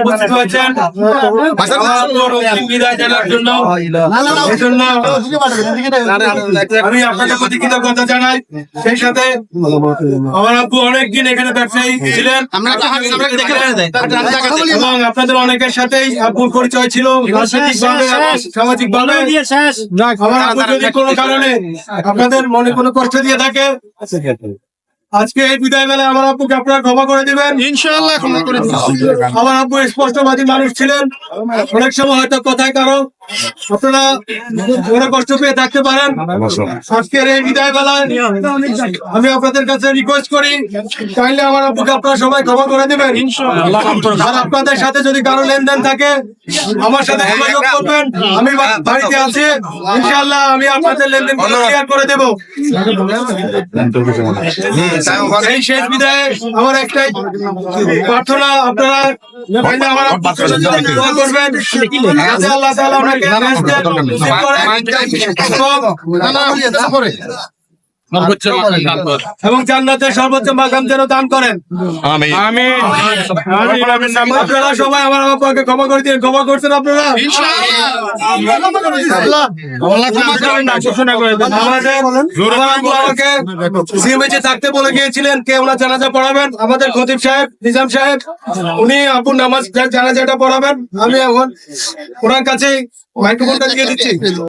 উপস্থিত হয়েছেন বিদায় জানার জন্য। আমি আপনাদের প্রতি কৃতজ্ঞতা জানাই। সেই সাথে আমার আব্বু অনেকদিন এখানে ব্যবসায়ী ছিলেন এবং আপনাদের অনেকের সাথেই আব্বুর পরিচয় ছিল রাজনৈতিক ভাবে এবং সামাজিক ভাবে। আমার আব্বু যদি কোনো কারণে আপনাদের মনে কোনো কষ্ট দিয়ে থাকে, আজকে এই বিদায় বেলায় আমার আব্বুকে আপনারা ক্ষমা করে দিবেন। ইনশাআল্লাহ ক্ষমা করে দিন। আমার আব্বু স্পষ্টবাদী মানুষ ছিলেন। অনেক সময় হয়তো কথায় কারো আপনারা মনে কষ্ট পেয়ে থাকতে পারেন। আজকের এই বিদায় বেলায় আমি আপনাদের কাছে রিকোয়েস্ট করি, চাইলে আমার আব্বুকে আপনারা সবাই ক্ষমা করে দিবেন। আর আপনাদের সাথে যদি কারো লেনদেন থাকে আমার সাথে যোগাযোগ করবেন। আমি বাড়িতে আছি, ইনশাআল্লাহ আমি আপনাদের লেনদেন ক্লিয়ার করে দেব। এই শেষ বিদায়ে আমার একটাই প্রার্থনা, আপনারা আমার দোয়া করবেন যাতে আল্লাহ তাআলা আমাকে এবং জান্নাতের সর্বোচ্চ মাকাম যেন দান করেন। আমিন আমিন। আপনারা সবাই আমার আব্বাকে ক্ষমা করে দিন। ক্ষমা করছেন আপনারা? আমাকে সিএমএইচে থাকতে বলে গিয়েছিলেন কে ওনার জানাজা পড়াবেন। আমাদের খতিব সাহেব নিজাম সাহেব উনি আব্বুর নামাজ জানাজাটা পড়াবেন। আমি এখন ওনার কাছে মাইক্রোফোনটা দিয়ে দিচ্ছি।